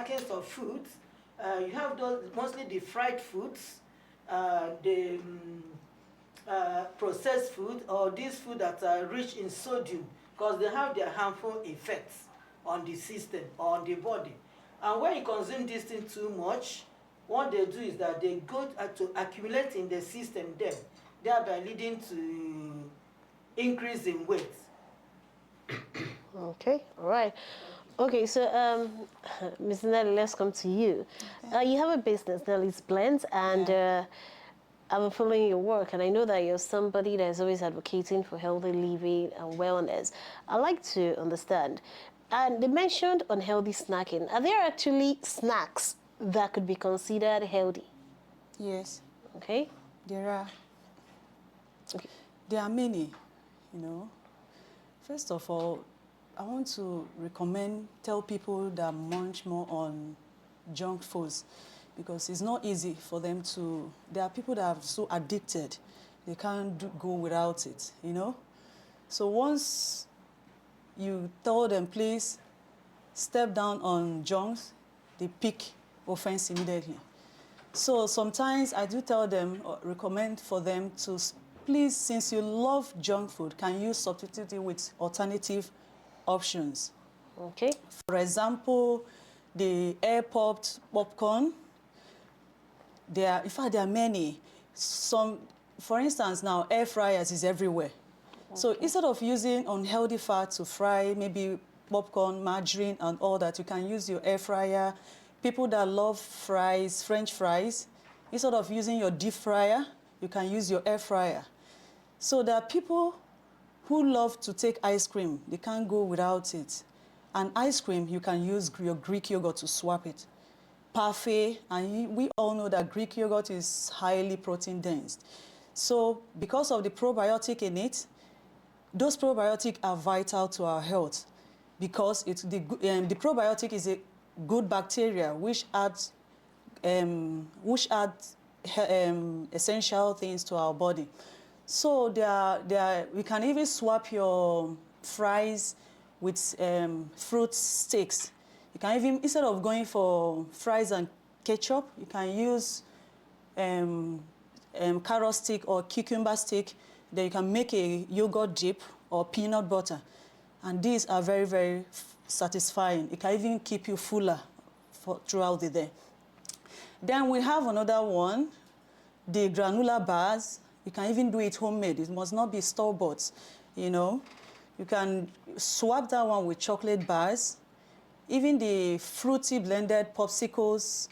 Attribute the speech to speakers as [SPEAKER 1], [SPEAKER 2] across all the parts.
[SPEAKER 1] snackings of foods. You have those, mostly the fried foods, processed food, or these food that are rich in sodium, because they have their harmful effects on the system or on the body. And when you consume this thing too much, what they do is that they go to accumulate in the system then, thereby leading to increase in weight.
[SPEAKER 2] Okay, all right. Okay, so Ms. Nelly, let's come to you.
[SPEAKER 3] Okay.
[SPEAKER 2] You have a business, Nelly's Blends, and I've been following your work, and I know that you're somebody that is always advocating for healthy living and wellness. I'd like to understand, and they mentioned unhealthy snacking. Are there actually snacks that could be considered healthy?
[SPEAKER 3] Yes,
[SPEAKER 2] Okay.
[SPEAKER 3] there are.
[SPEAKER 2] Okay.
[SPEAKER 3] There are many, you know. First of all, I want to tell people that munch more on junk foods, because it's not easy for them to, there are people that are so addicted, they can't go without it, you know. So once you tell them, please step down on junks, they pick offense immediately. So sometimes I do tell them, or recommend for them to, please, since you love junk food, can you substitute it with alternative options?
[SPEAKER 2] Okay.
[SPEAKER 3] For example, the air-popped popcorn. In fact, there are many. For instance, now air fryers is everywhere. Okay. So instead of using unhealthy fat to fry maybe popcorn, margarine, and all that, you can use your air fryer. People that love fries, French fries, instead of using your deep fryer, you can use your air fryer. So there are people who love to take ice cream. They can't go without it. And ice cream, you can use your Greek yogurt to swap it. Parfait, and we all know that Greek yogurt is highly protein dense. So because of the probiotic in it, those probiotics are vital to our health, because the probiotic is a good bacteria which adds essential things to our body. So we can even swap your fries with fruit sticks. You can even, instead of going for fries and ketchup, you can use carrot stick or cucumber stick. Then you can make a yogurt dip or peanut butter. And these are very, very satisfying. It can even keep you fuller throughout the day. Then we have another one, the granola bars. You can even do it homemade. It must not be store-bought, you know. You can swap that one with chocolate bars. Even the fruity blended popsicles,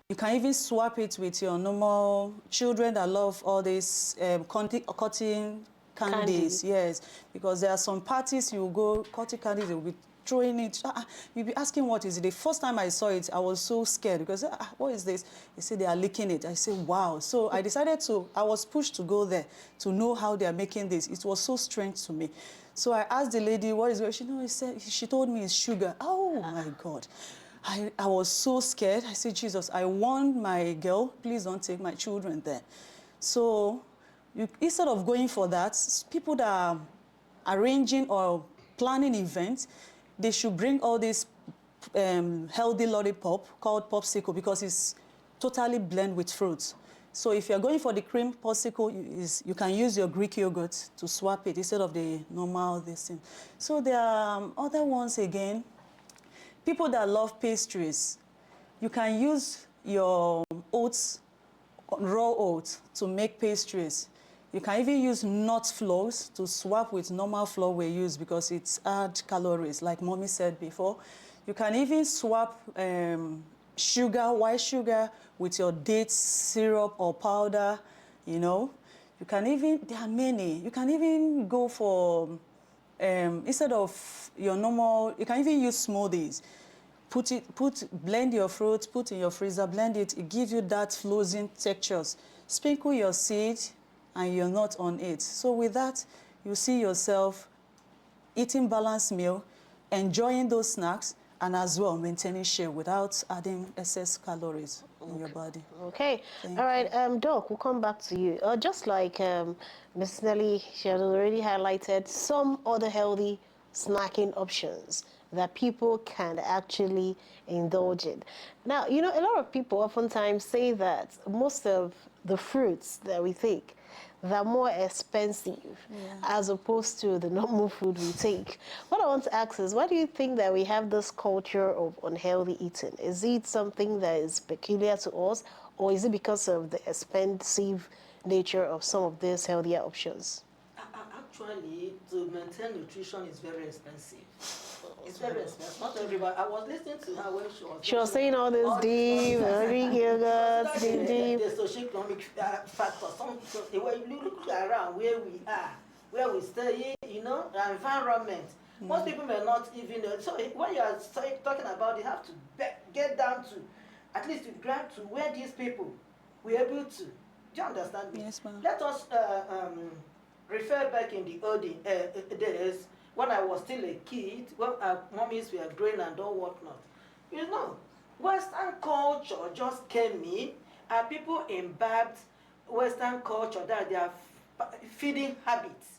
[SPEAKER 3] you can even swap it with your normal children that love all these cotton candies. Yes, because there are some parties you go, cotton candies, they'll be throwing it. You'll be asking what is it. The first time I saw it, I was so scared because, what is this? They say they are licking it. I said, wow. So I decided I was pushed to go there to know how they are making this. It was so strange to me. So I asked the lady, what is it? She told me it's sugar. Oh my God. I was so scared. I said, Jesus, I warned my girl, please don't take my children there. So instead of going for that, people that are arranging or planning events, they should bring all this healthy lollipop called popsicle, because it's totally blended with fruits. So if you're going for the cream popsicle, you can use your Greek yogurt to swap it instead of the normal this thing. So there are other ones again. People that love pastries, you can use your oats, raw oats, to make pastries. You can even use nut flours to swap with normal flour we use, because it's add calories, like Mommy said before. You can even swap sugar, white sugar, with your date syrup or powder, you know. You can even, there are many. You can even go for, instead of your normal, you can even use smoothies. Blend your fruit, put in your freezer, blend it. It gives you that frozen textures. Sprinkle your seed and you're not on it. So with that, you see yourself eating balanced meal, enjoying those snacks, and as well maintaining shape without adding excess calories in your body.
[SPEAKER 2] Okay. All right, Doc, we'll come back to you. Just like Ms. Nelly, she has already highlighted some other healthy snacking options that people can actually indulge in. Now, you know, a lot of people oftentimes say that most of the fruits that we take, they're more expensive as opposed to the normal food we take. What I want to ask is, why do you think that we have this culture of unhealthy eating? Is it something that is peculiar to us, or is it because of the expensive nature of some of these healthier options?
[SPEAKER 1] Actually, to maintain nutrition is very expensive. It's very expensive. Not everybody. I was listening to her when
[SPEAKER 2] She was saying all this deep, Greek yogurt, deep.
[SPEAKER 1] the socioeconomic factor. When you look around where we are, where we stay, you know, our environment. Most people may not even know. So when you are talking about it, you have to get down to, at least to grab to where these people were able to. Do you understand me?
[SPEAKER 3] Yes, ma'am.
[SPEAKER 1] Let us refer back in the old days when I was still a kid, when our mummies were growing and all whatnot. You know, Western culture just came in, and people imbibed Western culture, that their feeding habits.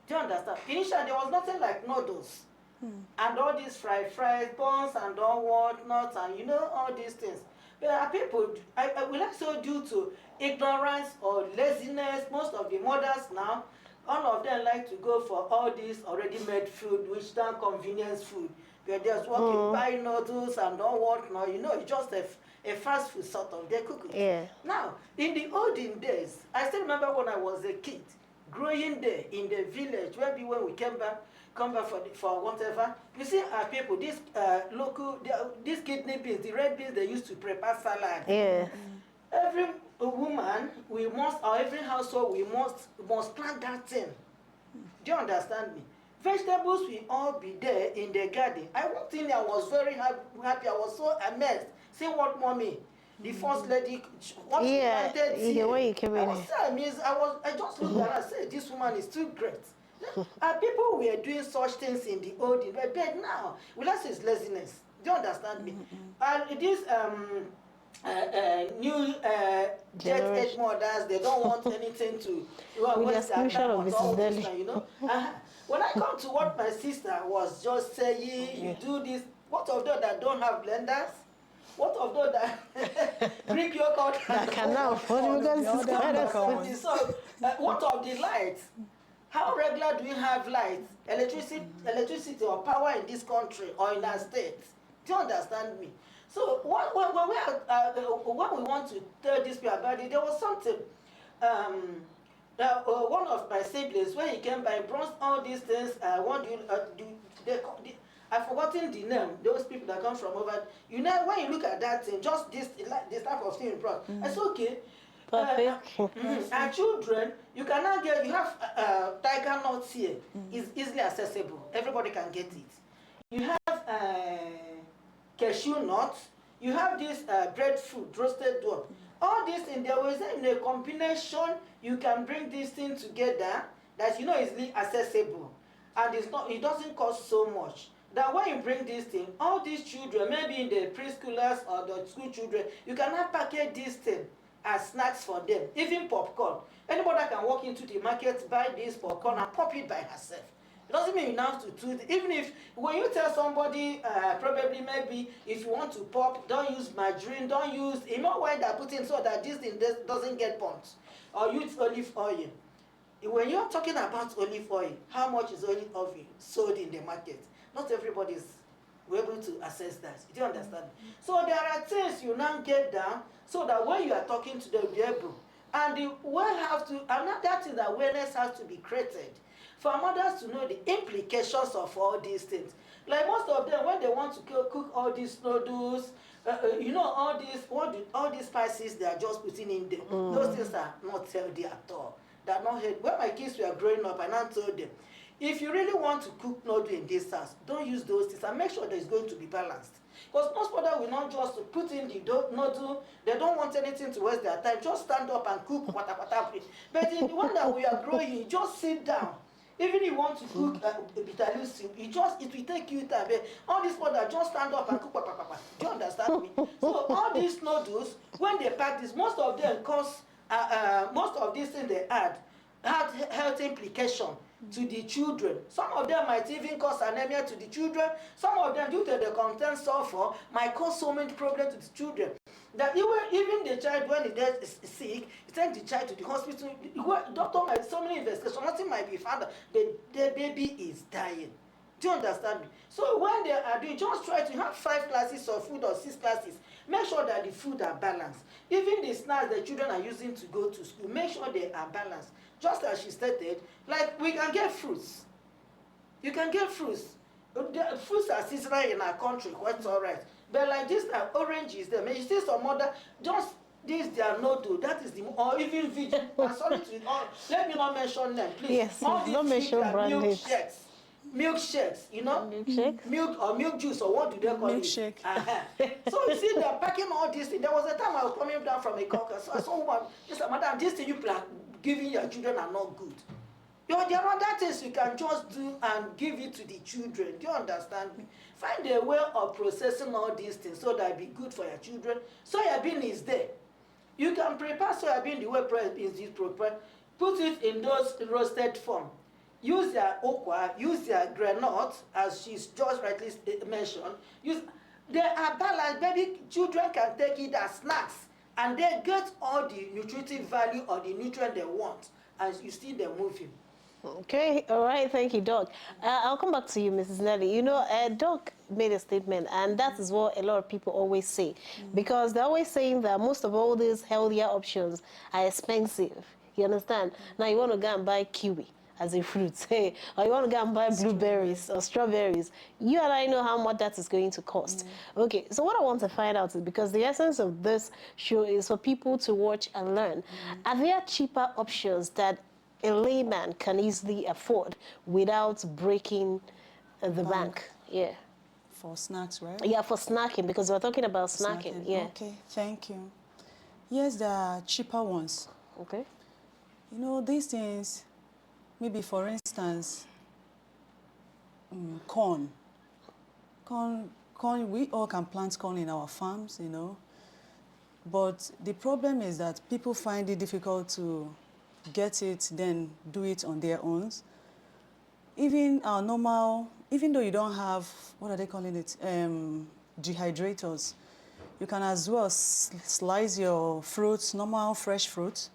[SPEAKER 1] Do you understand? Initially, there was nothing like noodles and all these fried buns and all whatnot, and you know, all these things. But people, I will also due to ignorance or laziness, most of the mothers now, all of them like to go for all this already made food, which done convenience food. They're just walking, buy noodles and all whatnot. You know, it's just a fast food sort of. They cook it.
[SPEAKER 2] Yeah.
[SPEAKER 1] Now, in the olden days, I still remember when I was a kid, growing there in the village, maybe when we come back for whatever, you see our people, these local, these kidney beans, the red beans they used to prepare salad.
[SPEAKER 2] Yeah.
[SPEAKER 1] Every woman, we must, or every household, we must plant that thing. Do you understand me? Vegetables will all be there in the garden. I walked in there, I was very happy. I was so amazed. See what mommy, the first lady, what she planted here.
[SPEAKER 2] When you came in.
[SPEAKER 1] I was so amazed. I just looked at her and said, this woman is too great. And people were doing such things in the old days, but now, well, that's his laziness. Do you understand me? And this new jet age mothers, they don't want anything to
[SPEAKER 2] with the exclusion of Mrs. Deli.
[SPEAKER 1] You know? When I come to what my sister was just saying, you do this, what of those that don't have blenders? What of those that Greek yogurt
[SPEAKER 2] that can now afford because
[SPEAKER 1] so what of the lights? How regular do you have lights, electricity or power in this country or in our state? Do you understand me? So when we want to tell these people about it, there was something. One of my siblings, when he came by, brought all these things. What do you I've forgotten the name. Those people that come from over. You know, when you look at that thing, just this type of thing you brought. I said, okay. Our children, you cannot get. You have tiger nuts here. It's easily accessible. Everybody can get it. You have cashew nuts. You have this breadfruit, roasted one. All these things, there was in a combination. You can bring these things together that you know is easily accessible, and it's not. It doesn't cost so much. That when you bring these things, all these children, maybe in the preschoolers or the school children, you cannot package this thing as snacks for them. Even popcorn. Anybody can walk into the market, buy this popcorn, and pop it by herself. It doesn't mean you have to do it. Even if, when you tell somebody, probably maybe, if you want to pop, don't use margarine, don't use, you know why they're putting so that this thing doesn't get burnt. Or use olive oil. When you're talking about olive oil, how much is olive oil sold in the market? Not everybody is able to access that. Do you understand? So there are things you now get down so that when you are talking to them, you'll be able. And the another thing, that awareness has to be created for mothers to know the implications of all these things. Like most of them, when they want to cook all these noodles, you know, all these spices they are just putting in there. Those things are not healthy at all. They're not healthy. When my kids were growing up, and I told them, if you really want to cook noodle in this house, don't use those things and make sure that it's going to be balanced. Because most mothers will not just put in the noodle, they don't want anything to waste their time. Just stand up and cook whatever. But in the one that we are growing, you just sit down. Even if you want to cook bitter leaf soup, it will take you time. All these mothers just stand up and cook. Do you understand me? So all these noodles, when they pack this, most of them cause most of these things they add had health implication. to the children. Some of them might even cause anemia to the children. Some of them, due to the content sulfur, might cause so many problems to the children. That even the child, when he is sick, he sends the child to the hospital. Doctor might, so many investigations, nothing might be found. The baby is dying. Do you understand me? So when they are doing, just try to have 5 classes of food or 6 classes. Make sure that the food are balanced. Even the snacks the children are using to go to school, make sure they are balanced. Just as she stated, like we can get fruits. You can get fruits. The fruits are seasonal in our country, quite all right. But like this, oranges, them. You see some other, just this, they are no do. That is the, or even vegan. I'm sorry to, let me not mention them, please.
[SPEAKER 2] Yes, don't mention brand names.
[SPEAKER 1] Milkshakes, you know, milk or milk juice, or what do they call
[SPEAKER 3] Milkshake.
[SPEAKER 1] it? So you see, they're packing all this thing. There was a time I was coming down from a caucus, so I saw one. She said, "Madam, this thing you are giving your children are not good. There are other things you can just do and give it to the children." Do you understand me? Find a way of processing all these things so that it be good for your children. Soya bean is there. You can prepare soya bean the way beans is prepared. Put it in those roasted form. Use their okwa, use their granite, as she's just rightly mentioned. They are balanced. Baby children can take it as snacks, and they get all the nutritive value or the nutrient they want, as you see them moving.
[SPEAKER 2] Okay, all right, thank you, Doc. I'll come back to you, Mrs. Nelly. You know, Doc made a statement, and that is what a lot of people always say, because they're always saying that most of all these healthier options are expensive. You understand? Now you want to go and buy kiwi as a fruit, or you want to go and buy blueberries or strawberries. You and I know how much that is going to cost. Okay, so what I want to find out is, because the essence of this show is for people to watch and learn, are there cheaper options that a layman can easily afford without breaking the bank? Yeah.
[SPEAKER 3] For snacks, right?
[SPEAKER 2] Yeah, for snacking, because we're talking about snacking. Yeah.
[SPEAKER 3] Okay, thank you. Yes, there are cheaper ones.
[SPEAKER 2] Okay.
[SPEAKER 3] You know, these things, maybe for instance, corn. Corn, we all can plant corn in our farms, you know. But the problem is that people find it difficult to get it, then do it on their own. Even our normal, even though you don't have, what are they calling it, dehydrators, you can as well slice your fruits, normal fresh fruits,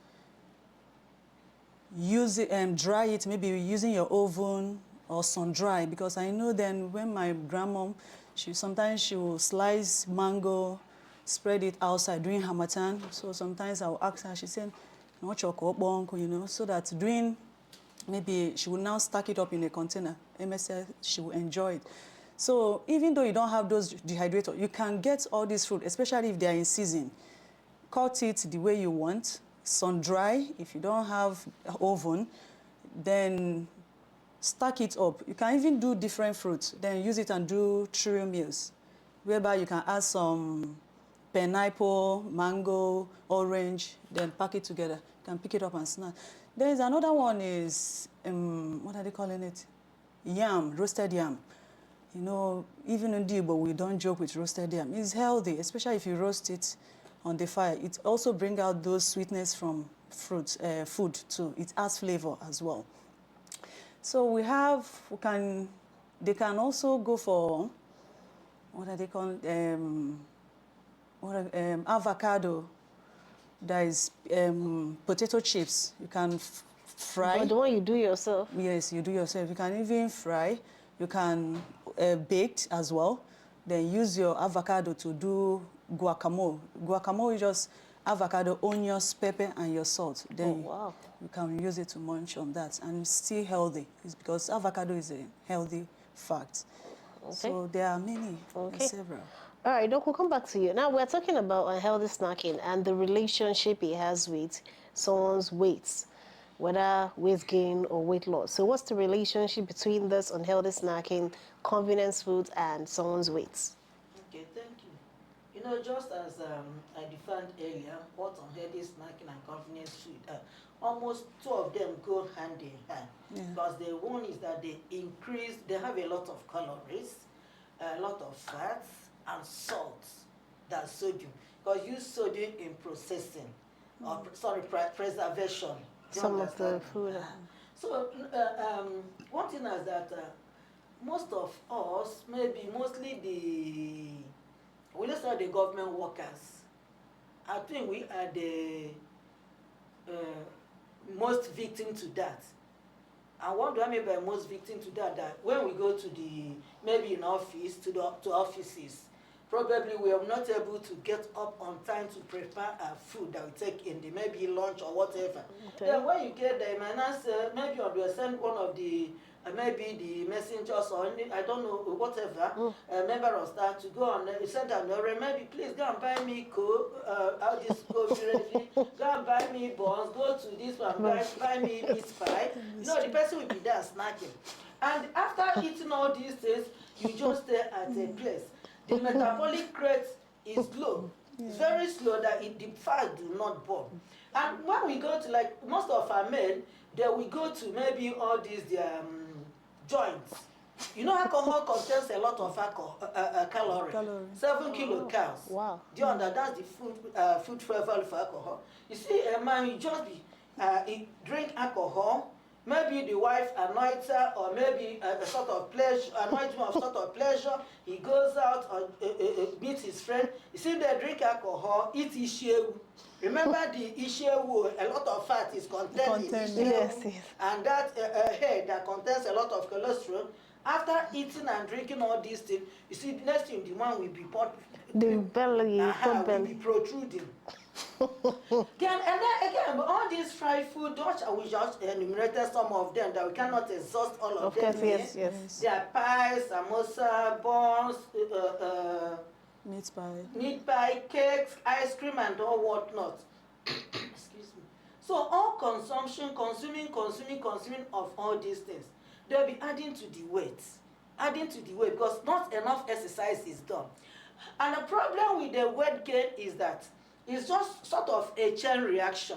[SPEAKER 3] use it, dry it, maybe using your oven or sun dry, because I know then when my grandmom, sometimes she will slice mango, spread it outside during Harmattan. So sometimes I'll ask her, she said, "No chocolate, you know," so that during, maybe she will now stack it up in a container. MSL, she will enjoy it. So even though you don't have those dehydrators, you can get all this fruit, especially if they are in season. Cut it the way you want, sun dry. If you don't have oven, then stack it up. You can even do different fruits, then use it and do trio meals, whereby you can add some pineapple, mango, orange, then pack it together. You can pick it up and snack. There is another one is, what are they calling it? Yam, roasted yam. You know, even in Igbo, we don't joke with roasted yam. It's healthy, especially if you roast it on the fire. It also brings out those sweetness from fruits, food too. It adds flavor as well. So they can also go for, what are they called? Avocado. There is potato chips. You can fry.
[SPEAKER 2] But the one you do yourself?
[SPEAKER 3] Yes, you do yourself. You can even fry. You can bake as well. Then use your avocado to do guacamole. Guacamole is just avocado, onions, pepper, and your salt. Then
[SPEAKER 2] wow.
[SPEAKER 3] you can use it to munch on that. And it's still healthy. It's because avocado is a healthy fact.
[SPEAKER 2] Okay.
[SPEAKER 3] So there are many, several.
[SPEAKER 2] All right, Doc, we'll come back to you. Now, we're talking about unhealthy snacking and the relationship it has with someone's weight, whether weight gain or weight loss. So what's the relationship between this unhealthy snacking, convenience foods, and someone's weight?
[SPEAKER 1] Okay, thank you. You know, just as I defined earlier, what unhealthy snacking and convenience food, almost two of them go hand in hand. Yeah. Because the one is that they have a lot of calories, a lot of fats, and salt, that's sodium. Because use sodium in processing, or preservation.
[SPEAKER 2] Some of the food.
[SPEAKER 1] So one thing is that most of us, maybe mostly we let's say the government workers, I think we are the most victim to that. And what do I mean by most victim to that? That when we go to the, maybe in office, to offices, probably we are not able to get up on time to prepare our food that we take in the maybe lunch or whatever.
[SPEAKER 2] Okay.
[SPEAKER 1] Then when you get there, man, maybe you send one of the maybe the messengers or any, I don't know, whatever, member of staff to go on, send an order, maybe please go and buy me coke, I'll just go ready, go and buy me buns, go to this one, buy me meat pie. No, the person will be there snacking. And after eating all these things, you just stay at a place. The metabolic rate is low. It's very slow that the fat do not burn. And when we go to, like most of our men, then we go to maybe all these joints. You know, alcohol contains a lot of calories. 7 kilocalories.
[SPEAKER 2] Wow.
[SPEAKER 1] Do you understand? That's the food level for alcohol. You see, a man, you just be he drink alcohol. Maybe the wife anoints her, or maybe a sort of pleasure, anointing of sort of pleasure. He goes out or meets his friend. You see, they drink alcohol, eat ishewu. Remember the ishewu, a lot of fat is contained in ishewu,
[SPEAKER 2] yes.
[SPEAKER 1] and that hair that contains a lot of cholesterol. After eating and drinking all these things, you see, the next thing, the man will be
[SPEAKER 2] The belly,
[SPEAKER 1] will be protruding. Then, and then again, all these fried food, we just enumerated some of them that we cannot exhaust all of them.
[SPEAKER 2] Course, yes.
[SPEAKER 1] There are pies, samosa, buns, meat pie, cakes, ice cream, and all whatnot. Excuse me. So all consuming of all these things, they'll be adding to the weight, because not enough exercise is done. And the problem with the weight gain is that it's just sort of a chain reaction,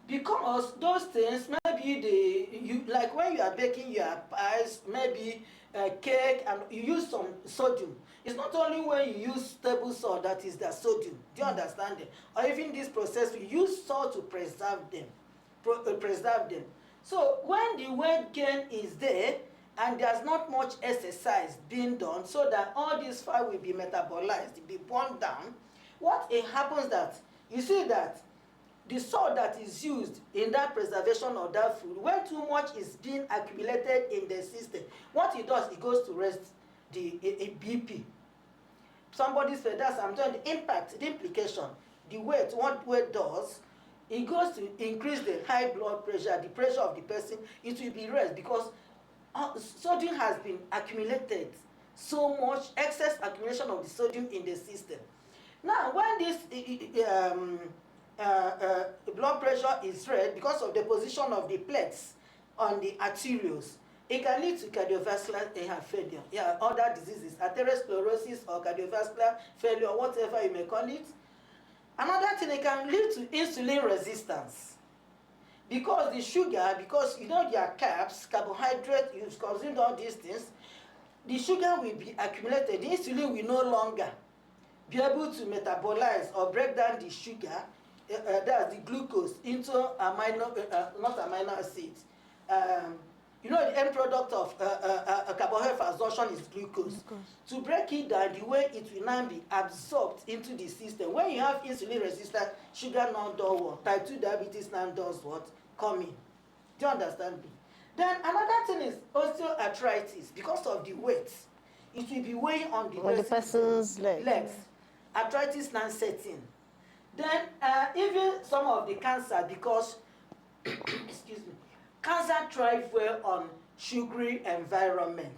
[SPEAKER 1] because those things, maybe like when you are baking your pies, maybe cake, and you use some sodium. It's not only when you use table salt that is the sodium. Do you understand it? Or even this process, we use salt to preserve them. So when the weight gain is there and there's not much exercise being done, so that all this fat will be metabolized, be burned down, what it happens that you see that the salt that is used in that preservation of that food, when too much is being accumulated in the system, what it does, it goes to rest the BP. Somebody said that's, I'm telling the impact, the implication, what weight does, it goes to increase the high blood pressure, the pressure of the person. It will be raised because sodium has been accumulated, so much excess accumulation of the sodium in the system. Now, when this blood pressure is raised because of the position of the plates on the arterioles, it can lead to cardiovascular failure. Yeah, other diseases, atherosclerosis or cardiovascular failure, whatever you may call it. Another thing, it can lead to insulin resistance. Because the sugar, because you know there are carbs, carbohydrate, you've consumed all these things, the sugar will be accumulated. The insulin will no longer be able to metabolize or break down the sugar, that's the glucose, into not amino acids. You know, the end product of carbohydrate absorption is glucose. To break it down, the way it will now be absorbed into the system. When you have insulin resistant, sugar now does what? Type 2 diabetes now does what? Come in. Do you understand me? Then another thing is osteoarthritis. Because of the weight, it will be weighing on the
[SPEAKER 2] person's legs.
[SPEAKER 1] Arthritis now setting. Then even some of the cancer, because excuse me, cancer thrive well on sugary environment.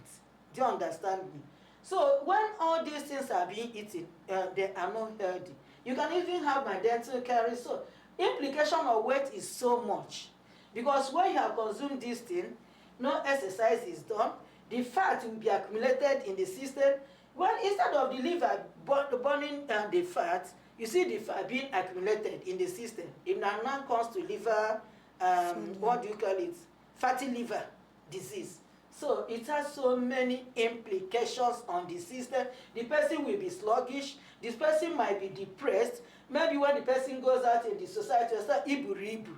[SPEAKER 1] Do you understand me? So when all these things are being eaten, they are not healthy. You can even have my dental caries. So implication of weight is so much, because when you have consumed this thing, no exercise is done, the fat will be accumulated in the system. When instead of the liver burning the fat, you see the fat being accumulated in the system. It now comes to liver, what do you call it? Fatty liver disease. So it has so many implications on the system. The person will be sluggish. This person might be depressed. Maybe when the person goes out in the society, it's like iburibu.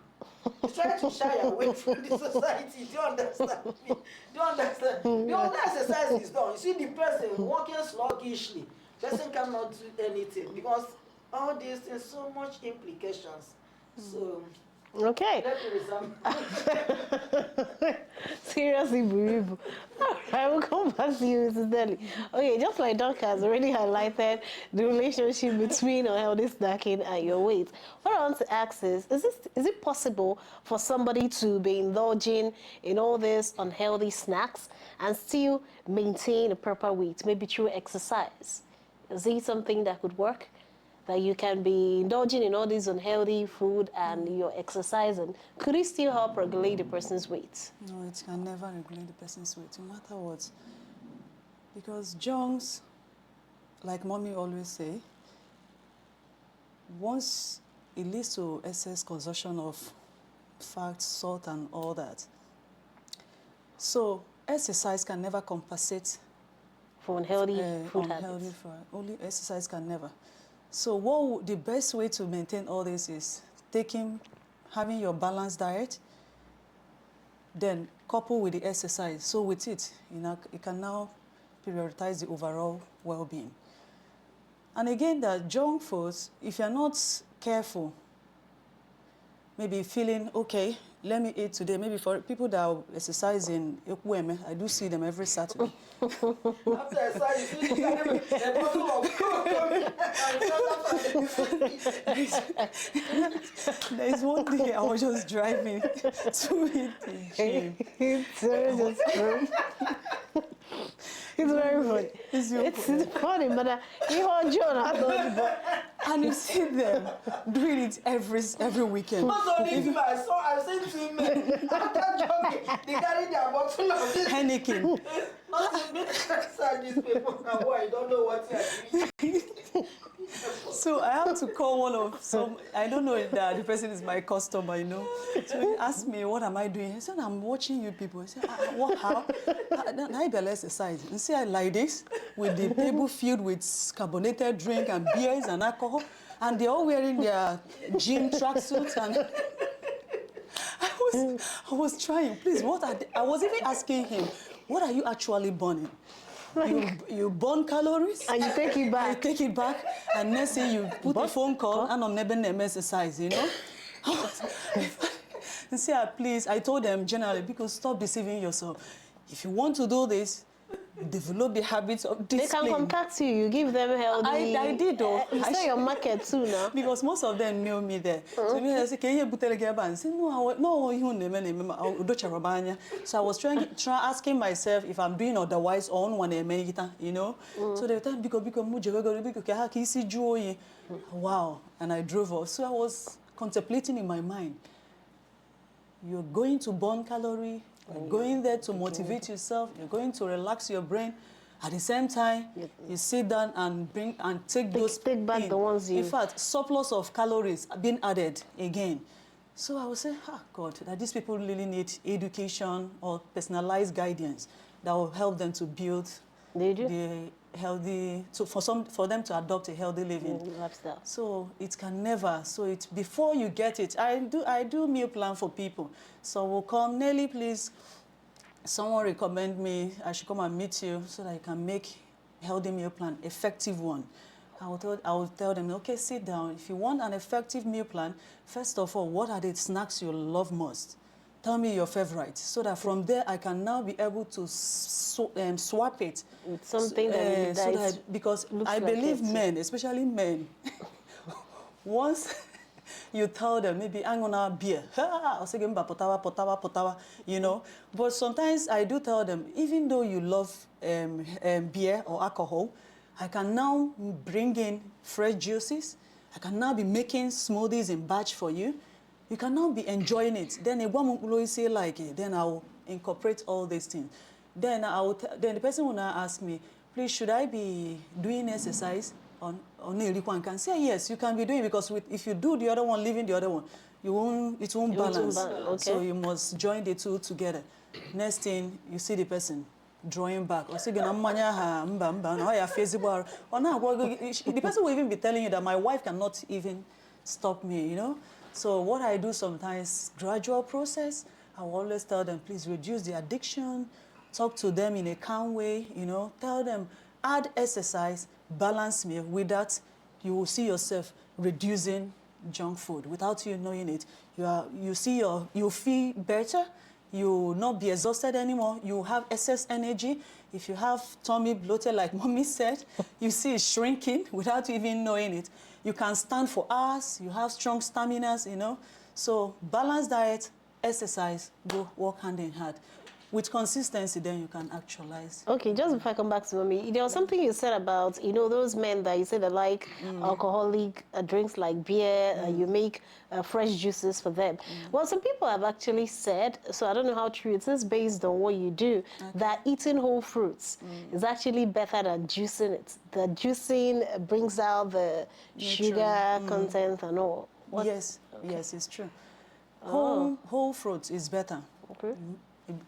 [SPEAKER 1] He's trying to shy away from the society. Do you understand me? Do you understand? Because the exercise is done. You see the person walking sluggishly. Person cannot do anything because all these things so much implications. So
[SPEAKER 2] Okay.
[SPEAKER 1] let me resume.
[SPEAKER 2] Seriously, Buribu. I will come back to you, Mrs. Deli. Okay, just like Doc has already highlighted the relationship between unhealthy snacking and your weight. What I want to ask is it possible for somebody to be indulging in all these unhealthy snacks and still maintain a proper weight, maybe through exercise? Is it something that could work? That you can be indulging in all this unhealthy food and you're exercising, could it still help regulate the person's weight?
[SPEAKER 3] No, it can never regulate the person's weight, no matter what. Because junks, like mommy always say, once it leads to excess consumption of fat, salt, and all that. So exercise can never compensate
[SPEAKER 2] For unhealthy food
[SPEAKER 3] unhealthy
[SPEAKER 2] habits.
[SPEAKER 3] food. Only exercise can never. So the best way to maintain all this is having your balanced diet, then couple with the exercise. So with it, it can now prioritize the overall well-being. And again, the junk foods, if you're not careful, maybe feeling, okay, let me eat today. Maybe for people that are exercising, I do see them every Saturday.
[SPEAKER 1] After I saw you, see a bottle of Coke.
[SPEAKER 3] There is one day I was just driving to meet the gym.
[SPEAKER 2] It's very funny. It's funny, but you hold John.
[SPEAKER 3] And you see them doing it every weekend.
[SPEAKER 1] Not only him, I've seen two men after jogging, they carry their bottle of this.
[SPEAKER 3] Henneken.
[SPEAKER 1] Not to make these people now, boy, I don't know what you are doing.
[SPEAKER 3] So I have to call one of some, I don't know if the person is my customer, So he asked me, what am I doing? He said, I'm watching you people. He said, what, how? I be exercise. You see, I like this, with the table filled with carbonated drink and beers and alcohol, and they're all wearing their gym tracksuits. And I was trying, please, I was even asking him, what are you actually burning? You burn calories
[SPEAKER 2] and you take it back.
[SPEAKER 3] You take it back, and next thing you put a phone call and I'm never exercise, And see, please, I told them generally, because stop deceiving yourself. If you want to do this, develop the habits of discipline.
[SPEAKER 2] They can contact you. You give them healthy.
[SPEAKER 3] I did though.
[SPEAKER 2] It's not your market too now.
[SPEAKER 3] Because most of them knew me there. So me, I say, "Can you put a I say, no, So I was trying asking myself if I'm doing otherwise on one So they tell me, wow, and I drove off. So I was contemplating in my mind. You're going to burn calorie. You're going there to motivate yourself. You're going to relax your brain. At the same time, you sit down and take
[SPEAKER 2] back the ones you...
[SPEAKER 3] In fact, surplus of calories are being added again. So I would say, God, that these people really need education or personalized guidance that will help them to build the healthy, for them to adopt a healthy living
[SPEAKER 2] lifestyle.
[SPEAKER 3] So it can never. So before you get it, I do meal plan for people. So we'll come, Nelly, please. Someone recommend me, I should come and meet you so that I can make healthy meal plan, effective one. I will tell them, okay, sit down. If you want an effective meal plan, first of all, what are the snacks you love most? Tell me your favorite, so that from there I can now be able to swap it.
[SPEAKER 2] With something
[SPEAKER 3] because I believe men, especially men, once you tell them, maybe I'm gonna beer, But sometimes I do tell them, even though you love beer or alcohol, I can now bring in fresh juices. I can now be making smoothies in batch for you. You can now be enjoying it. Then a woman will always say then I'll incorporate all these things. Then then the person will now ask me, please, should I be doing exercise on one can say yes, you can be doing, because if you do the other one, leaving the other one, it won't balance.
[SPEAKER 2] Okay.
[SPEAKER 3] So you must join the two together. Next thing, you see the person drawing back. Or the person will even be telling you that my wife cannot even stop me, So what I do sometimes, gradual process, I will always tell them, please reduce the addiction, talk to them in a calm way, you know, tell them, add exercise, balance meal. With that, you will see yourself reducing junk food without you knowing it. You feel better. You will not be exhausted anymore. You will have excess energy. If you have tummy bloated, like mommy said, you see it shrinking without even knowing it. You can stand for hours. You have strong stamina, you know. So balanced diet, exercise, go work hand in hand. With consistency, then you can actualize.
[SPEAKER 2] Okay, just before I come back to mommy, there was something you said about, you know, those men that you say that like alcoholic drinks like beer, you make fresh juices for them. Well, some people have actually said, so I don't know how true it is based on what you do, that eating whole fruits is actually better than juicing it. The juicing brings out the sugar content and all. What?
[SPEAKER 3] Yes, yes, it's true.
[SPEAKER 2] Oh.
[SPEAKER 3] Whole fruits is better.
[SPEAKER 2] Okay.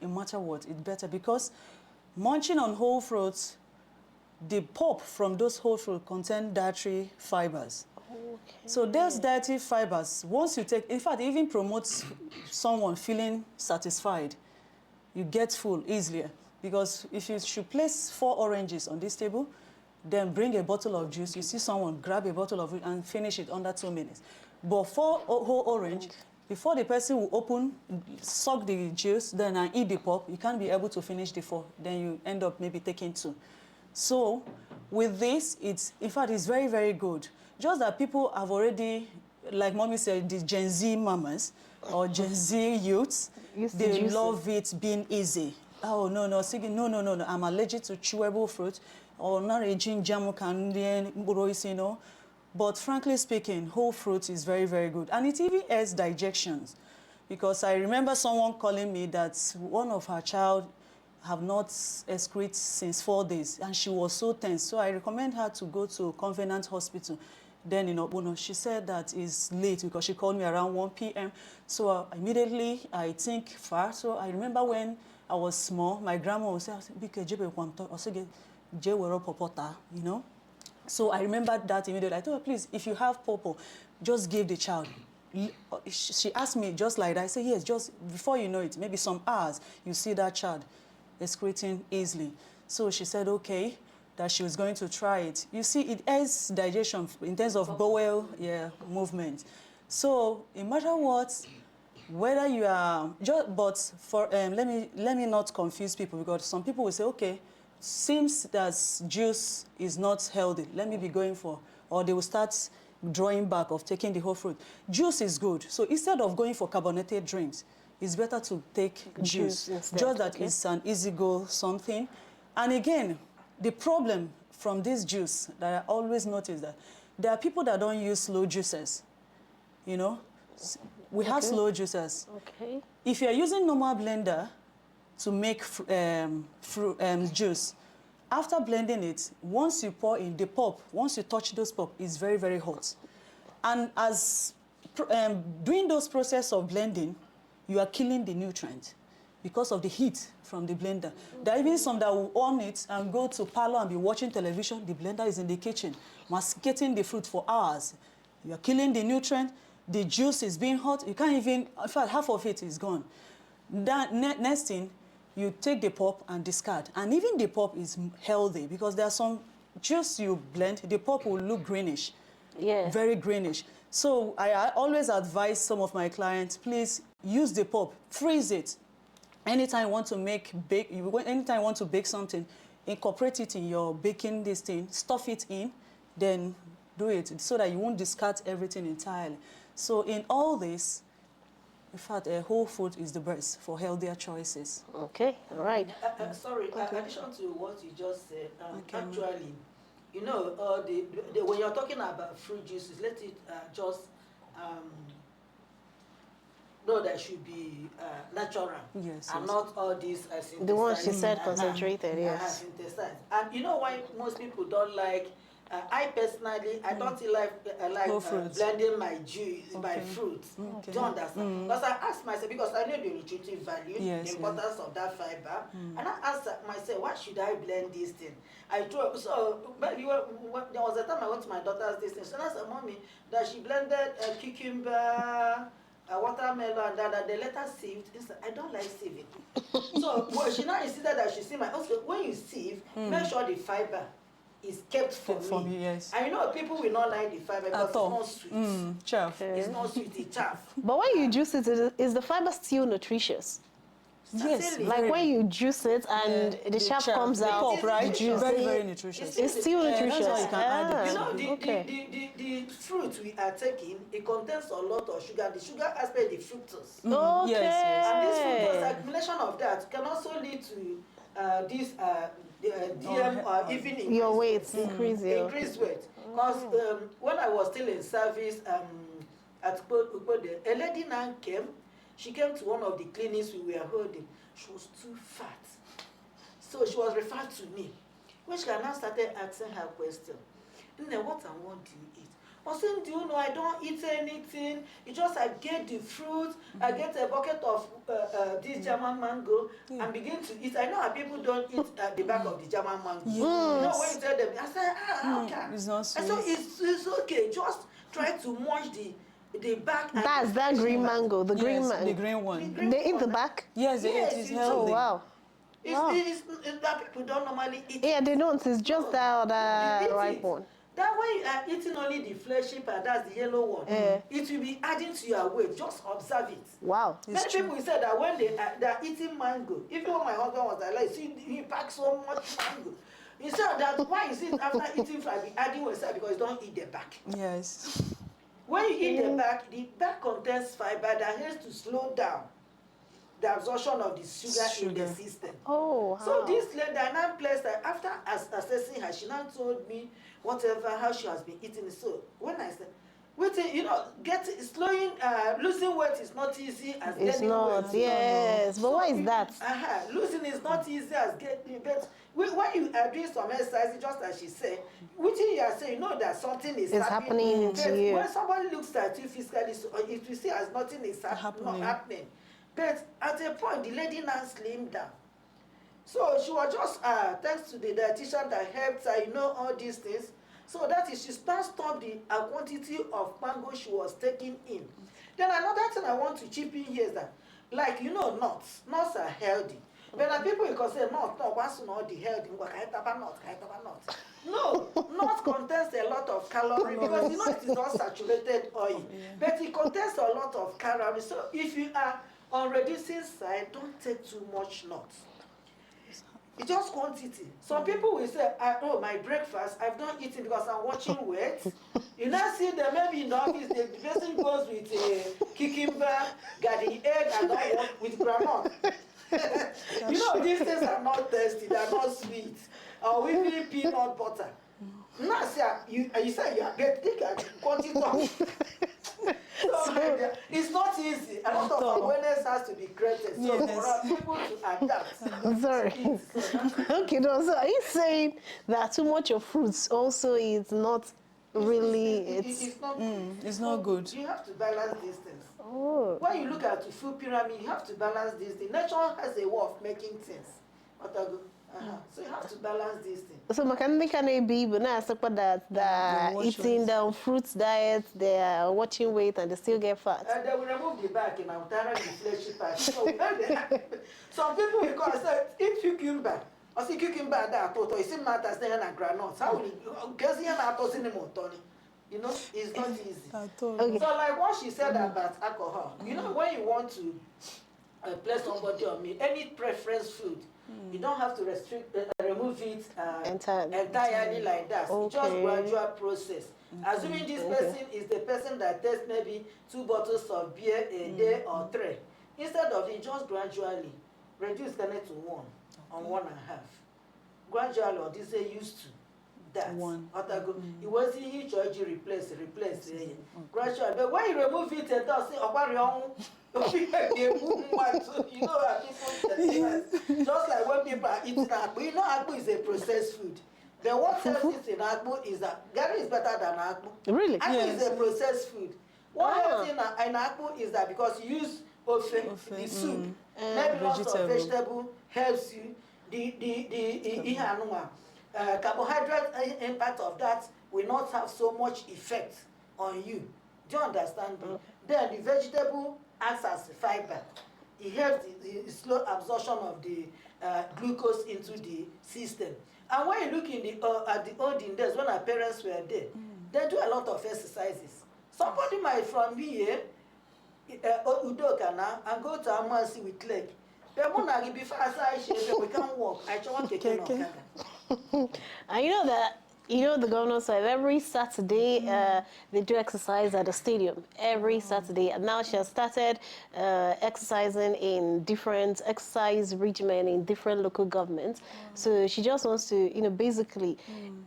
[SPEAKER 3] No matter what, it's better because munching on whole fruits, the pulp from those whole fruits contain dietary fibers.
[SPEAKER 2] Okay.
[SPEAKER 3] So those dietary fibers, once you take, in fact, it even promotes someone feeling satisfied. You get full easier because if you should place 4 oranges on this table, then bring a bottle of juice, you see someone grab a bottle of it and finish it under 2 minutes. But 4 whole orange, before the person will suck the juice, then and eat the pulp, you can't be able to finish the 4. Then you end up maybe taking 2. So with this, in fact, it's very, very good. Just that people have already, like mommy said, the Gen Z mamas or Gen Z youths, they love it being easy. Oh, no, no, I'm allergic to chewable fruit or not a ginger candy, you know. But frankly speaking, whole fruit is very, very good. And it even aids digestions. Because I remember someone calling me that one of her child have not excreted since 4 days. And she was so tense. So I recommend her to go to Covenant Hospital. Then, you know, she said that it's late because she called me around 1 p.m. So immediately, I think far. So I remember when I was small, my grandma would say, you know. So I remember that immediately. I told her, please, if you have pawpaw, just give the child. She asked me just like that. I said, yes, just before you know it, maybe some hours, you see that child excreting easily. So she said, okay, that she was going to try it. You see, it aids digestion in terms of bowel movement. So no matter what, whether you are, but for, let me not confuse people because some people will say, okay, seems that juice is not healthy. Let me be going for, or they will start drawing back of taking the whole fruit. Juice is good. So instead of going for carbonated drinks, it's better to take juice.
[SPEAKER 2] Instead.
[SPEAKER 3] Just that it's an easy go something. And again, the problem from this juice that I always notice that there are people that don't use slow juices. You know, we have slow juices.
[SPEAKER 2] Okay.
[SPEAKER 3] If you're using normal blender to make juice, after blending it, once you pour in the pulp, once you touch those pulp, it's very, very hot. And as doing those process of blending, you are killing the nutrient because of the heat from the blender. There are even some that will on it and go to parlor and be watching television. The blender is in the kitchen, masticating the fruit for hours. You are killing the nutrient. The juice is being hot. You can't even, in fact, half of it is gone. That next thing, you take the pulp and discard. And even the pulp is healthy because there are some juice you blend, the pulp will look greenish. Yeah. Very greenish. So I always advise some of my clients, please use the pulp, freeze it. Anytime you want to anytime you want to bake something, incorporate it in your baking this thing, stuff it in, then do it so that you won't discard everything entirely. So in all this, in fact, whole food is the best for healthier choices.
[SPEAKER 2] Okay, all right.
[SPEAKER 1] Sorry, in addition to what you just said, actually, you know, when you're talking about fruit juices, let it just know that should be natural.
[SPEAKER 3] Yes,
[SPEAKER 1] and not all these synthesized.
[SPEAKER 2] The one she said concentrated, yes.
[SPEAKER 1] Synthesized. And you know why most people don't like I personally, I don't like blending my juice, my fruits. Do you understand? Because I asked myself, because I know the nutritive value, the importance of that fiber, and I asked myself, why should I blend this thing? So maybe there was a time I went to my daughter's this thing. So I said, Mommy, that she blended cucumber, watermelon, and that they let her sieve. I don't like sieving. So she now insisted that she sieve. Also, when you sieve, make sure the fiber is kept for me.
[SPEAKER 3] Yes.
[SPEAKER 1] I know people will not like the fiber because it's not sweet.
[SPEAKER 3] Chaff.
[SPEAKER 1] It's not sweet, it's chaff.
[SPEAKER 2] But when you juice it, is the fiber still nutritious?
[SPEAKER 3] Yes,
[SPEAKER 2] like when you juice it and the chaff comes out,
[SPEAKER 3] pulp, right?
[SPEAKER 2] the juice,
[SPEAKER 3] Very, very nutritious.
[SPEAKER 2] It's still nutritious.
[SPEAKER 3] That's how you can add it.
[SPEAKER 1] You know, the fruit we are taking, it contains a lot of sugar. The sugar aspect, the fructose.
[SPEAKER 2] Okay.
[SPEAKER 3] Yes.
[SPEAKER 1] And this fructose accumulation of that can also lead to this DM even increase
[SPEAKER 2] your weight increase.
[SPEAKER 1] Increase weight. Because when I was still in service at Ukpode, a lady now came. She came to one of the clinics we were holding. She was too fat. So she was referred to me. When she now started asking her question, what and what do you eat? I said, do you know, I don't eat anything. It's just I get the fruit, I get a bucket of this German mango, and begin to eat. I know how people don't eat the back of the German mango.
[SPEAKER 2] Yes.
[SPEAKER 1] You know, when you tell them, I said, okay.
[SPEAKER 3] It's not sweet.
[SPEAKER 1] I said, it's okay. Just try to munch the back.
[SPEAKER 2] That's that green mango, the green mango.
[SPEAKER 3] The green one.
[SPEAKER 2] They eat the back?
[SPEAKER 3] Yes, they eat. It's healthy.
[SPEAKER 2] Oh, wow.
[SPEAKER 1] It's that people don't normally eat.
[SPEAKER 2] Yeah, they don't. It's just that ripe one.
[SPEAKER 1] That way you are eating only the fleshy part, that's the yellow one. It will be adding to your weight. Just observe it.
[SPEAKER 2] Wow.
[SPEAKER 1] Many people say that when they are eating mango, even when my husband was alive, see, he packs so much mango. He said that why is it after eating five, be adding weight? Because you don't eat the back.
[SPEAKER 3] Yes.
[SPEAKER 1] When you eat the back contains fiber that helps to slow down the absorption of the sugar in the system.
[SPEAKER 2] Oh, wow.
[SPEAKER 1] So this lady, I now placed her, after assessing her, she now told me how she has been eating. So when I said, you know, losing weight is not easy as
[SPEAKER 2] it's
[SPEAKER 1] getting
[SPEAKER 2] not,
[SPEAKER 1] weight.
[SPEAKER 2] yes. But why is that?
[SPEAKER 1] Losing is not easy as getting, but when you are doing some exercise, just as she said, which you are saying, you know that something is
[SPEAKER 2] happening to you.
[SPEAKER 1] When somebody looks at you physically, so it will see as nothing is not happening. But at a point, the lady now slimmed down. So she was just, thanks to the dietitian that helped her, you know, all these things. So that is, she now stopped the quantity of mango she was taking in. Then another thing I want to chip in here is that, like, you know, nuts are healthy. But people can say, what's not the healthy? No, nuts contains a lot of calories because, you know, it is not saturated oil. But it contains a lot of calories. So if you are on reducing side, don't take too much nuts. It's just quantity. Some people will say, my breakfast, I've not eaten because I'm watching weight. You now see that maybe in the office, the person goes with a cucumber, got the egg, and all with granola. You know, these things are not tasty, they're not sweet. Or we need peanut butter. Now, you say you are getting quantity of. So it's not easy. A lot of awareness has to be created. So for our people to adapt.
[SPEAKER 2] Sorry. Okay, no, so are you saying that too much of fruits also is not really
[SPEAKER 1] it's not good.
[SPEAKER 3] It's not good.
[SPEAKER 1] You have to balance these things.
[SPEAKER 2] Oh.
[SPEAKER 1] When you look at the food pyramid, you have to balance these things. Nature has a way of making things. So you have to balance these things.
[SPEAKER 2] So mechanic can be but now that eating the fruits diet, they are watching weight and they still get fat.
[SPEAKER 1] They will remove the back and I'll the fleshy part. So some people will go and say, eat cucumber. I see cucumber that toto. It seems matters there and granules. How will you get here and tossing them on Tony? You know, it's not easy.
[SPEAKER 2] Okay.
[SPEAKER 1] So like what she said about alcohol, you know, when you want to place somebody on me, any preference food, you don't have to remove it entirely like that. It's just gradual process. Assuming this person is the person that takes maybe 2 bottles of beer a day or 3, instead of it, just gradually reduce to 1 or 1.5. Gradually, or this they used to that. It wasn't each or replace. Gradually, but when you remove it, it does say, you know how people just like when people are eating akpu, you know akpu is a processed food. Then what else is in akpu is that Gary is better than akpu.
[SPEAKER 2] Really?
[SPEAKER 1] Akpu is a processed food. What else in
[SPEAKER 2] Ah.
[SPEAKER 1] akpu is that because you use ofe, the soup, maybe lots of vegetable helps you. The carbohydrate impact of that will not have so much effect on you. Do you understand me?
[SPEAKER 2] Okay.
[SPEAKER 1] Then the vegetable acts as fiber. It helps the slow absorption of the glucose into the system. And when you look in at the olden days, when our parents were there, they do a lot of exercises. Somebody might from here, Udoka now, and go to Amasi with leg. But when before I say we can walk, I just want to take
[SPEAKER 2] And you know that, the governor said every Saturday they do exercise at the stadium. Every Saturday. And now she has started exercising in different exercise regimen in different local governments. So she just wants to, basically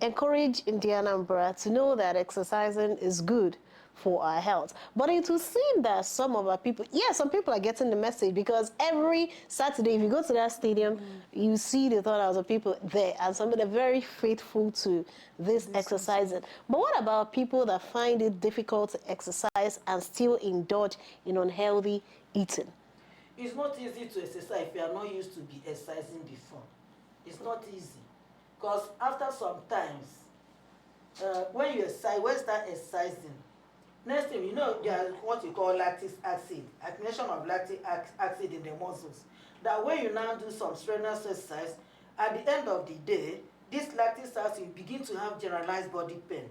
[SPEAKER 2] encourage Indiana Anambra to know that exercising is good for our health. But it will seem that some of our people, some people are getting the message, because every Saturday, if you go to that stadium, you see the thousands of people there, and some of them are very faithful to this exercising. But what about people that find it difficult to exercise and still indulge in unhealthy eating?
[SPEAKER 1] It's not easy to exercise if you are not used to be exercising before. It's not easy. Because after some times, when you start exercising, next thing, there's what you call lactic acid, accumulation of lactic acid in the muscles. That when you now do some strenuous exercise, at the end of the day, this lactic acid will begin to have generalized body pain.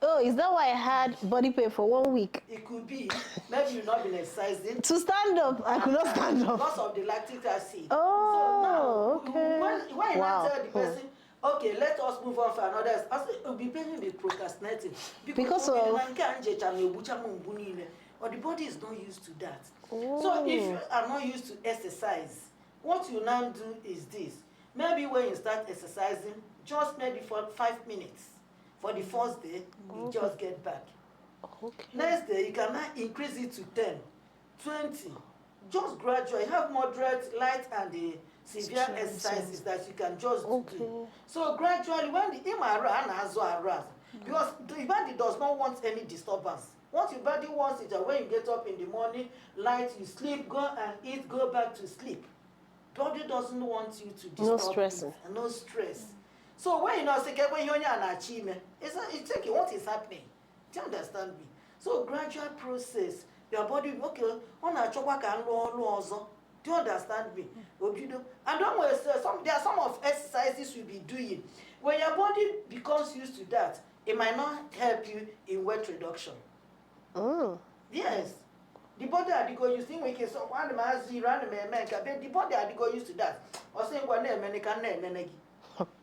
[SPEAKER 2] Oh, is that why I had body pain for 1 week?
[SPEAKER 1] It could be. Maybe you've not been exercising.
[SPEAKER 2] To stand up, I could not stand up.
[SPEAKER 1] Because of the lactic acid.
[SPEAKER 2] Oh,
[SPEAKER 1] so now,
[SPEAKER 2] okay.
[SPEAKER 1] when you now tell the person, okay, let us move on for another. I say, you'll be paying me procrastinating. Because of... or the body is not used to that.
[SPEAKER 2] Oh.
[SPEAKER 1] So if you are not used to exercise, what you now do is this. Maybe when you start exercising, just maybe for 5 minutes. For the first day, you just get back.
[SPEAKER 2] Okay.
[SPEAKER 1] Next day, you can now increase it to 10, 20. Just gradually. Have moderate, light, and the severe exercises that you can just do. So gradually, when the because the body does not want any disturbance. What your body wants is that when you get up in the morning, light, you sleep, go and eat, go back to sleep. Body doesn't want you to disturb.
[SPEAKER 2] No stressing.
[SPEAKER 1] No stress. So when you know, when you're an achievement, it's like what is happening. Do you understand me? So gradual process. Your body, okay, on a chokwa can also. Do you understand me? And don't worry, there are some of exercises you'll be doing. When your body becomes used to that, it might not help you in weight reduction.
[SPEAKER 2] Oh.
[SPEAKER 1] Yes. The body had to go used to it. So one man zero and man can the body had to go used to that. Or saying one name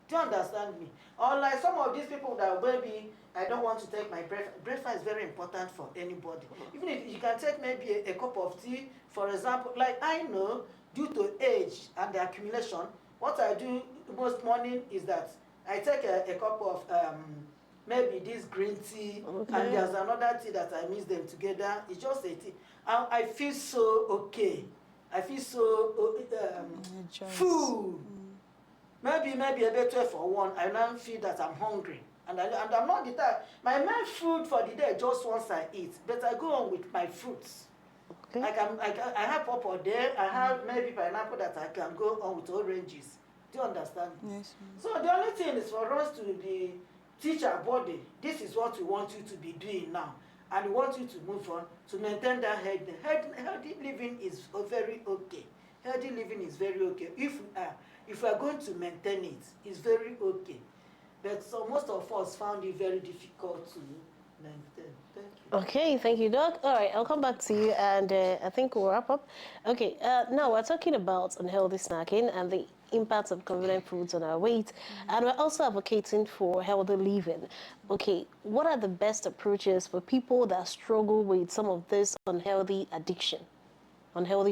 [SPEAKER 1] do you understand me? Or like some of these people that maybe I don't want to take my breakfast. Breakfast is very important for anybody. Even if you can take maybe a cup of tea, for example, like I know, due to age and the accumulation, what I do most morning is that I take a cup of maybe this green tea, and there's another tea that I mix them together. It's just a tea. And I feel so okay. I feel so full. Maybe a bit 12 for 1. I now feel that I'm hungry. And I'm not the type. My main food for the day just once I eat. But I go on with my fruits. Okay. I have pawpaw there. I have maybe pineapple that I can go on with oranges. Do you understand?
[SPEAKER 3] Yes.
[SPEAKER 1] So the only thing is for us to teach our body, this is what we want you to be doing now. And we want you to move on to maintain that healthy living is very okay. Healthy living is very okay. If we are going to maintain it, it's very okay. But so most of us found it very difficult to maintain. Thank you.
[SPEAKER 2] Okay, thank you, Doc. All right, I'll come back to you, and I think we'll wrap up. Okay, now we're talking about unhealthy snacking and the impacts of convenient foods on our weight, and we're also advocating for healthy living. Okay, what are the best approaches for people that struggle with some of this unhealthy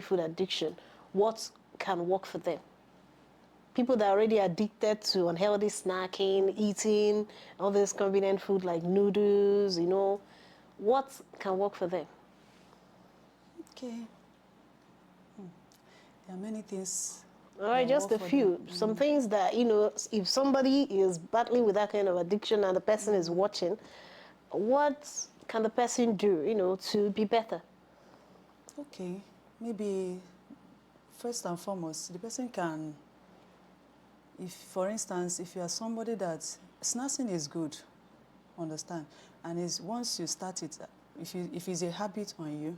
[SPEAKER 2] food addiction? What can work for them? People that are already addicted to unhealthy snacking, eating all this convenient food like noodles, what can work for them?
[SPEAKER 3] Okay. There are many things
[SPEAKER 2] All right, just a
[SPEAKER 3] for them.
[SPEAKER 2] few. Some things that, you know, if somebody is battling with that kind of addiction and the person is watching, what can the person do, you know, to be better?
[SPEAKER 3] Okay, maybe first and foremost, the person can, if, for instance, if you are somebody that snacking is good, understand, and is once you start it, if it's a habit on you,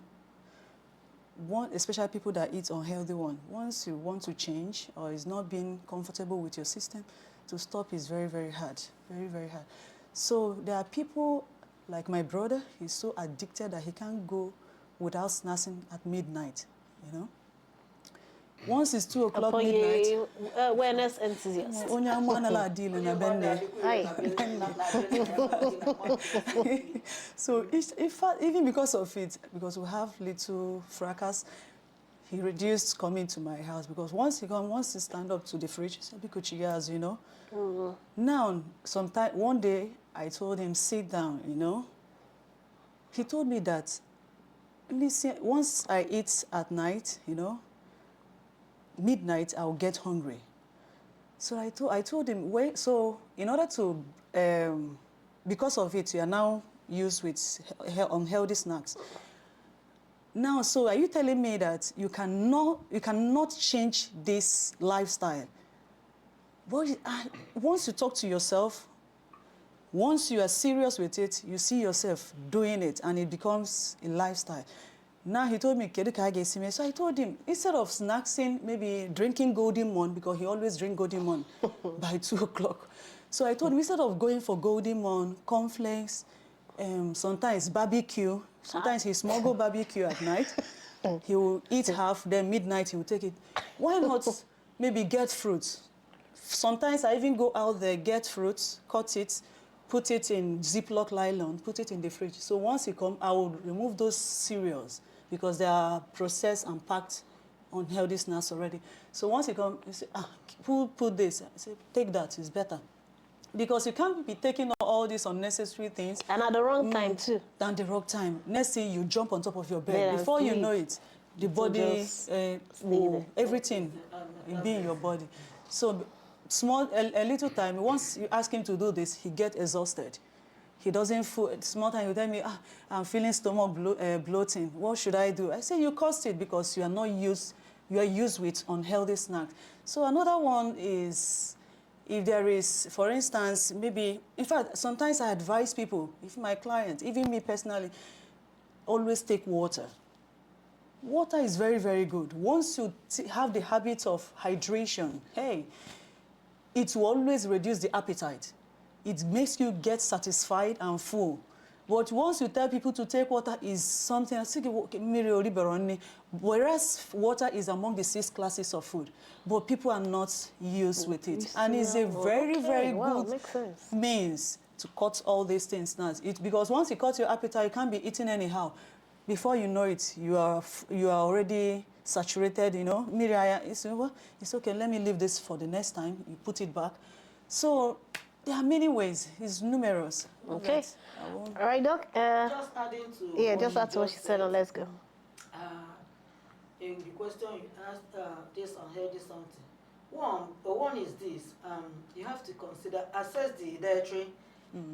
[SPEAKER 3] one, especially people that eat unhealthy one, once you want to change or is not being comfortable with your system, to stop is very, very hard, very, very hard. So there are people like my brother, he's so addicted that he can't go without snacking at midnight, you know. Once it's 2 o'clock
[SPEAKER 2] Upon
[SPEAKER 3] midnight,
[SPEAKER 2] your awareness enthusiast.
[SPEAKER 3] onye amụana la deal na benne.
[SPEAKER 2] Aye.
[SPEAKER 3] So even because of it, because we have little fracas, he reduced coming to my house because once he stand up to the fridge, he said, "Bikuchi, you know." Now, one day, I told him, "Sit down," you know. He told me that, listen, once I eat at night, you know, midnight, I'll get hungry. So I told him, wait, so in order to, because of it, you are now used with unhealthy snacks. Now, so are you telling me that you cannot change this lifestyle? But once you talk to yourself, once you are serious with it, you see yourself doing it, and it becomes a lifestyle. Now he told me, so I told him, instead of snacking, maybe drinking Golden Morn, because he always drink Golden Morn by 2 o'clock. So I told him, instead of going for Golden Morn, cornflakes, sometimes barbecue, sometimes he smuggle barbecue at night. He will eat half, then midnight he will take it. Why not maybe get fruits? Sometimes I even go out there, get fruits, cut it, put it in Ziploc nylon, put it in the fridge. So once he come, I will remove those cereals because they are processed and packed on healthy snacks already. So once he come, he say, put this. I say, take that, it's better. Because you can't be taking all these unnecessary things.
[SPEAKER 2] And at the wrong time, too.
[SPEAKER 3] At the wrong time. Next thing, you jump on top of your bed.
[SPEAKER 2] Then
[SPEAKER 3] Before you
[SPEAKER 2] sleep.
[SPEAKER 3] know it, the body, everything will be in your body. So a little time, once you ask him to do this, he gets exhausted. He doesn't feel, small time, he'll tell me, I'm feeling stomach bloating. What should I do? I say, you caused it because you are used with unhealthy snacks. So another one is, if there is, for instance, maybe, in fact, sometimes I advise people, if my client, even me personally, always take water. Water is very, very good. Once you have the habit of hydration, hey, it will always reduce the appetite. It makes you get satisfied and full. But once you tell people to take water is something, whereas water is among the 6 classes of food, but people are not used with it. And it's a very, very good means to cut all these things now. Because once you cut your appetite, you can't be eating anyhow. Before you know it, you are already saturated, you know. It's okay, let me leave this for the next time. You put it back. So there are many ways. It's numerous.
[SPEAKER 2] Okay. All right, Doc.
[SPEAKER 1] Just adding to
[SPEAKER 2] just add to what she said, and let's go.
[SPEAKER 1] In the question you asked, this unhealthy something. One is this. You have to assess the dietary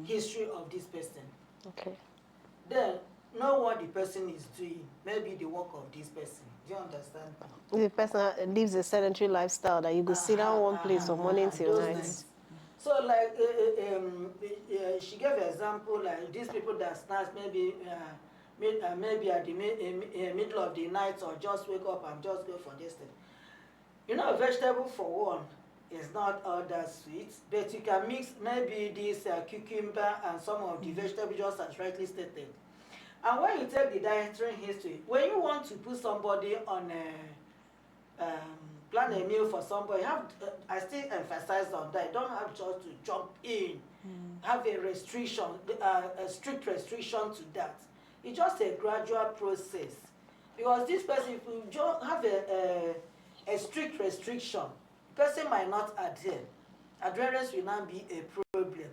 [SPEAKER 1] history of this person.
[SPEAKER 2] Okay.
[SPEAKER 1] Then know what the person is doing. Maybe the work of this person. Do you understand?
[SPEAKER 2] The person lives a sedentary lifestyle that you could sit down one place from morning till night.
[SPEAKER 1] So, like, she gave an example, like these people that snacks maybe at the middle of the night, or just wake up and just go for this thing. You know, vegetable for one is not all that sweet, but you can mix maybe this cucumber and some of the vegetables, just as rightly stated. And when you take the dietary history, when you want to put somebody on plan a meal for somebody, you have I still emphasize on that. You don't have just to jump in, have a restriction, a strict restriction to that. It's just a gradual process. Because this person, if you just have a strict restriction, the person might not adhere. Adherence will not be a problem.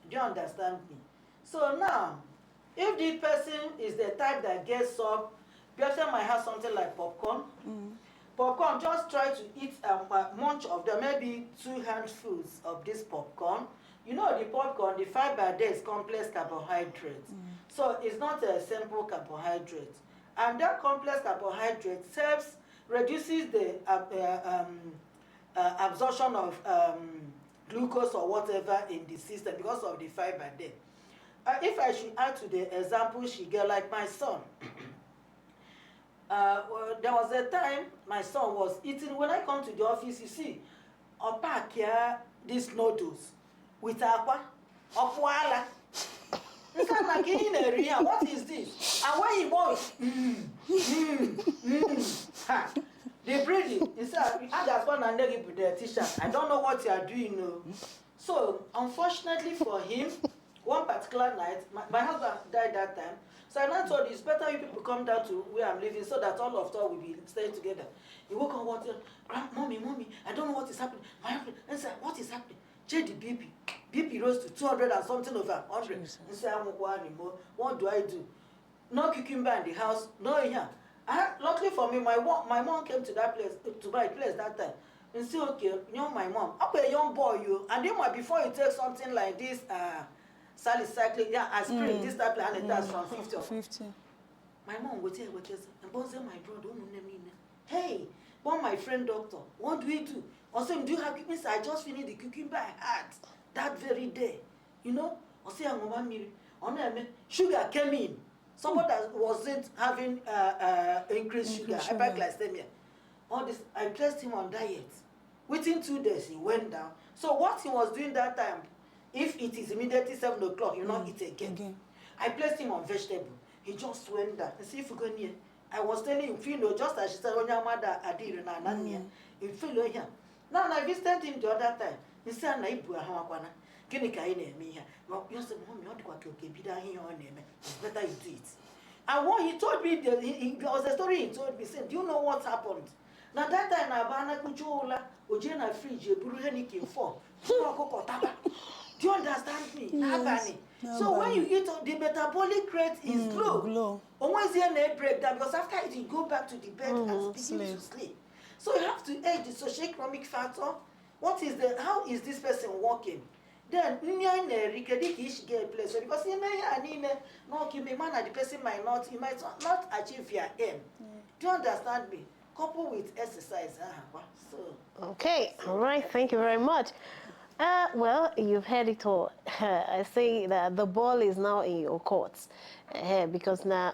[SPEAKER 1] Do you understand me? So now, if the person is the type that gets up, the person might have something like popcorn, Popcorn, just try to eat munch of them, maybe 2 handfuls of this popcorn. You know the popcorn, the fiber there is complex carbohydrates. So it's not a simple carbohydrate. And that complex carbohydrate reduces the absorption of glucose or whatever in the system because of the fiber there. If I should add to the example she gave, like my son, there was a time my son was eating, when I come to the office, you see, I pack here these noodles with aqua, aquala. What is this? And when he was, the breathing, he said, I just want to neg with the t-shirt. I don't know what you are doing. No. So, unfortunately for him, one particular night, my husband died that time. So I now told you, it's better you people come down to where I'm living so that all of us will be staying together. He woke up one day, mommy, I don't know what is happening. My husband, and said, what is happening? Check the BP rose to 200 and something over 100. And said, what do I do? No cucumber in the house, no here. Luckily for me, my mom came to that place, to my place that time. And said, okay, you know my mom, I'm a young boy, and then before you take something like this, salicylic, aspirin, this type and it does from 50. My mom would tell what is, and both my brother, hey, one my friend doctor, what do we do? Also, do you have cucumber? I just finished the cucumber I had that very day. You know? Also, sugar came in. Somebody that wasn't having increased sugar, hyperglycemia. All this, I placed him on diet. Within 2 days, he went down. So what he was doing that time, if it is immediately 7 o'clock, you not eat again. I placed him on vegetable. He just went down. And see if you go near. I was telling him, just as she said, when your mother adid and you feel here. Now I visited him the other time. He said, Can you here? Well, you said, Mommy, it's better you do it. And what he told me, there was a story he told me, said, do you know what happened? Now that time, Nabana Kujola, Ojena fridge, Buruheni came for. Do you understand me? So when you eat, the metabolic rate is low. Always here a breakdown because after it, you go back to the bed and begin to sleep. So you have to age the socioeconomic factor. How is this person working? Then get a place because the person might not, you might not achieve your aim. Do you understand me? Couple with exercise. So
[SPEAKER 2] okay, all right, thank you very much. Well, you've heard it all. I say that the ball is now in your courts because now,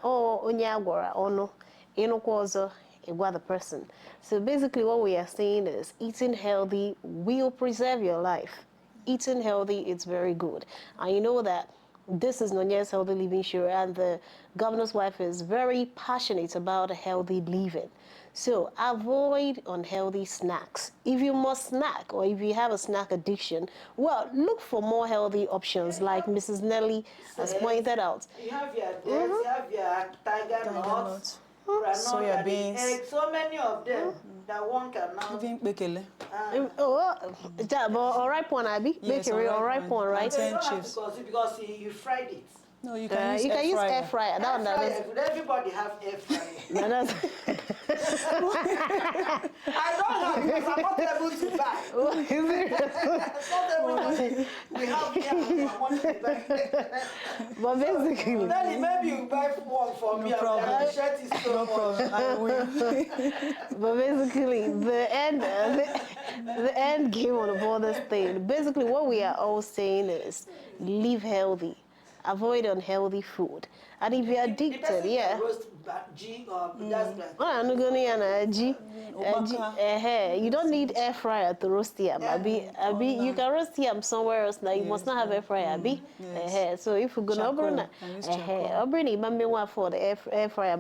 [SPEAKER 2] the person. So basically what we are saying is eating healthy will preserve your life. Eating healthy, it's very good. And you know that this is Nonye's Healthy Living Show, and the governor's wife is very passionate about healthy living. So avoid unhealthy snacks. If you must snack or if you have a snack addiction, well, look for more healthy options like Mrs. Nelly has pointed out.
[SPEAKER 1] You have your dates, you have your tiger nuts,
[SPEAKER 3] soya beans,
[SPEAKER 1] eggs, so many of them that one can now.
[SPEAKER 3] Even bekele.
[SPEAKER 2] Or ripe one, Abby?
[SPEAKER 3] Yes,
[SPEAKER 2] bakery or ripe one, right?
[SPEAKER 1] You don't have to because you fried it.
[SPEAKER 3] No, you can
[SPEAKER 2] use air fryer.
[SPEAKER 1] Everybody have air fryer. I don't have because I'm not able to buy. Not everybody. We have here and I want to buy.
[SPEAKER 2] But basically,
[SPEAKER 1] then maybe you buy one for me.
[SPEAKER 3] Problem.
[SPEAKER 1] The shirt is so
[SPEAKER 3] No problem. I will.
[SPEAKER 2] but basically, the end game on all this thing. Basically, what we are all saying is live healthy. Avoid unhealthy food. And if you're addicted, you don't need air fryer to roast yam. You can roast yam somewhere else. Now you must not have air fryer. So if you're gonna bring it, for the air fryer.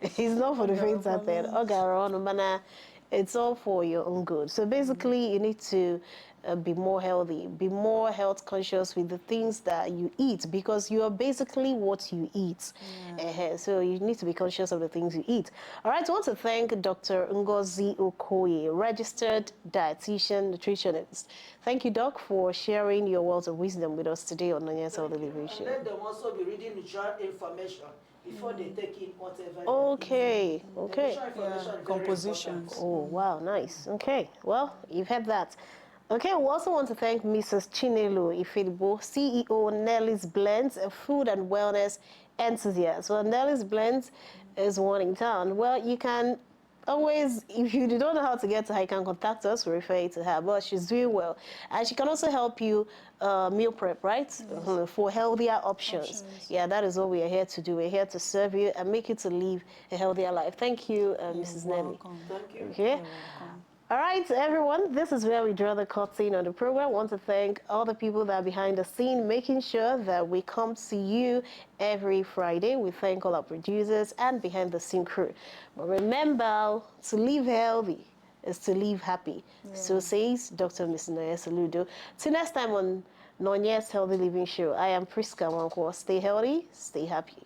[SPEAKER 2] It's not for the faint at that. It's all for your own good. So basically, you need to be more healthy, be more health conscious with the things that you eat, because you are basically what you eat. So you need to be conscious of the things you eat. All right, I want to thank Dr. Ngozi Okoye, registered dietitian, nutritionist. Thank you, Doc, for sharing your words of wisdom with us today on Nonye's Healthy Living Show.
[SPEAKER 1] Let them also be reading nutritional information before they take in whatever.
[SPEAKER 2] Okay, okay.
[SPEAKER 1] Nutritional information is very
[SPEAKER 3] Compositions.
[SPEAKER 1] important.
[SPEAKER 2] Oh, wow, nice. Okay, well, you've heard that. Okay, we also want to thank Mrs. Chinelo Ifedibo, CEO, Nelly's Blends, a food and wellness enthusiast. Well, Nelly's Blends is one in town. Well, you can always, if you don't know how to get to her, you can contact us, we refer you to her. But she's doing well. And she can also help you meal prep, right? For healthier options. Yeah, that is what we are here to do. We're here to serve you and make you to live a healthier life. Thank you, Mrs. Nelly.
[SPEAKER 3] Welcome.
[SPEAKER 1] Thank you.
[SPEAKER 2] Okay.
[SPEAKER 3] You're welcome.
[SPEAKER 2] All right, everyone, this is where we draw the curtain on the program. I want to thank all the people that are behind the scene, making sure that we come to you every Friday. We thank all our producers and behind the scene crew. But remember, to live healthy is to live happy. So says Dr. Miss Noya Saludo. Till next time on Nonya's Healthy Living Show, I am Priska Wankwo. Stay healthy, stay happy.